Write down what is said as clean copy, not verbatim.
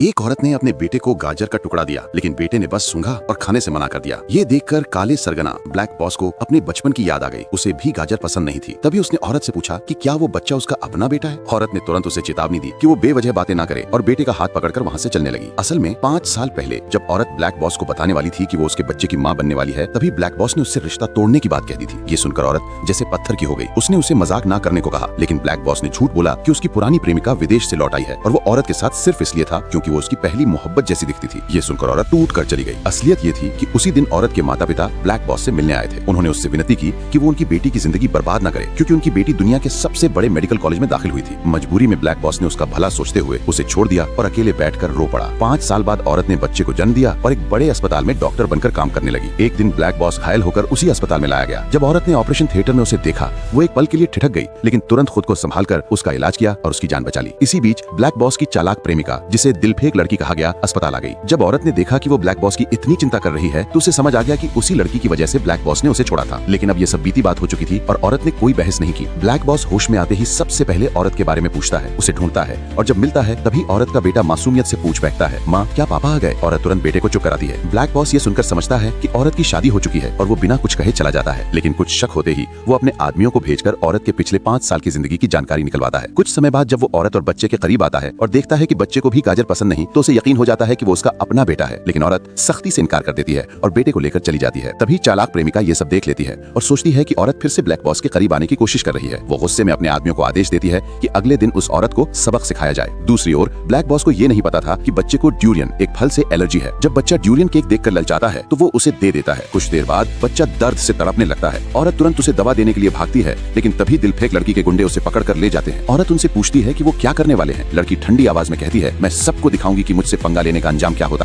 एक औरत ने अपने बेटे को गाजर का टुकड़ा दिया, लेकिन बेटे ने बस सूंघा और खाने से मना कर दिया। ये देखकर काले सरगना ब्लैक बॉस को अपने बचपन की याद आ गई। उसे भी गाजर पसंद नहीं थी। तभी उसने औरत से पूछा कि क्या वो बच्चा उसका अपना बेटा है। औरत ने तुरंत उसे चेतावनी दी कि वो बेवजह बातें ना करे और बेटे का हाथ पकड़कर वहाँ से चलने लगी। असल में 5 साल पहले जब औरत ब्लैक बॉस को बताने वाली थी कि वो उसके बच्चे की माँ बनने वाली है, तभी ब्लैक बॉस ने उससे रिश्ता तोड़ने की बात कह दी थी। ये सुनकर औरत जैसे पत्थर की हो गई। उसने उसे मजाक ना करने को कहा, लेकिन ब्लैक बॉस ने झूठ बोला कि उसकी पुरानी प्रेमिका विदेश से लौट आई है और वो औरत के साथ सिर्फ इसलिए था क्योंकि वो उसकी पहली मोहब्बत जैसी दिखती थी। ये सुनकर औरत टूट कर चली गई। असलियत ये थी कि उसी दिन औरत के माता पिता ब्लैक बॉस से मिलने आए थे। उन्होंने उससे विनती की कि वो उनकी बेटी की जिंदगी बर्बाद न करे, क्योंकि उनकी बेटी दुनिया के सबसे बड़े मेडिकल कॉलेज में दाखिल हुई थी। मजबूरी में ब्लैक बॉस ने उसका भला सोचते हुए उसे छोड़ दिया और अकेले बैठकर रो पड़ा। 5 साल बाद औरत ने बच्चे को जन्म दिया और एक बड़े अस्पताल में डॉक्टर बनकर काम करने लगी। एक दिन ब्लैक बॉस घायल होकर उसी अस्पताल में लाया गया। जब औरत ने ऑपरेशन थिएटर में उसे देखा, वो एक पल के लिए ठिठक गई, लेकिन तुरंत खुद को संभालकर उसका इलाज किया और उसकी जान बचा ली। इसी बीच ब्लैक बॉस की चालाक प्रेमिका, जिसे दिलफेक लड़की कहा गया, अस्पताल आ गई। जब औरत ने देखा कि वो ब्लैक बॉस की इतनी चिंता कर रही है, तो उसे समझ आ गया कि उसी लड़की की वजह से ब्लैक बॉस ने उसे छोड़ा था। लेकिन अब ये सब बीती बात हो चुकी थी और औरत ने कोई बहस नहीं की। ब्लैक बॉस होश में आते ही सबसे पहले औरत के बारे में पूछता है, उसे ढूंढता है और जब मिलता है तभी औरत का बेटा मासूमियत से पूछ बैठता है, माँ क्या पापा आ गए? औरत तुरंत बेटे को चुप कराती है। ब्लैक बॉस ये सुनकर समझता है कि औरत की शादी हो चुकी है और वो बिना कुछ कहे चला जाता है। लेकिन कुछ शक होते ही वो अपने आदमियों को भेजकर औरत के पिछले 5 साल की जिंदगी की जानकारी निकलवाता है। कुछ समय बाद जब वो औरत और बच्चे के करीब आता है और देखता है कि बच्चे को भी गाजर पसंद नहीं, तो उसे यकीन हो जाता है कि वो उसका अपना बेटा है। लेकिन औरत सख्ती से इनकार कर देती है और बेटे को लेकर चली जाती है। तभी चालाक प्रेमिका ये सब देख लेती है और सोचती है कि औरत फिर से ब्लैक बॉस के करीब आने की कोशिश कर रही है। वो गुस्से में अपने आदमियों को आदेश देती है कि अगले दिन उस औरत को सबक सिखाया जाए। दूसरी ओर ब्लैक बॉस को ये नहीं पता था कि बच्चे को ड्यूरियन, एक फल से एलर्जी है। जब बच्चा ड्यूरियन केक देखकर ललचाता है तो वो उसे दे देता है। कुछ देर बाद बच्चा दर्द से तड़पने लगता है। औरत तुरंत उसे दवा देने के लिए भागती है, लेकिन तभी दिलफेक लड़की के गुंडे उसे पकड़ कर ले जाते हैं। औरत उनसे पूछती है कि वो क्या करने वाले हैं। लड़की ठंडी आवाज में कहती है, मैं सबको दिखाऊंगी कि मुझसे पंगा लेने का अंजाम क्या होता।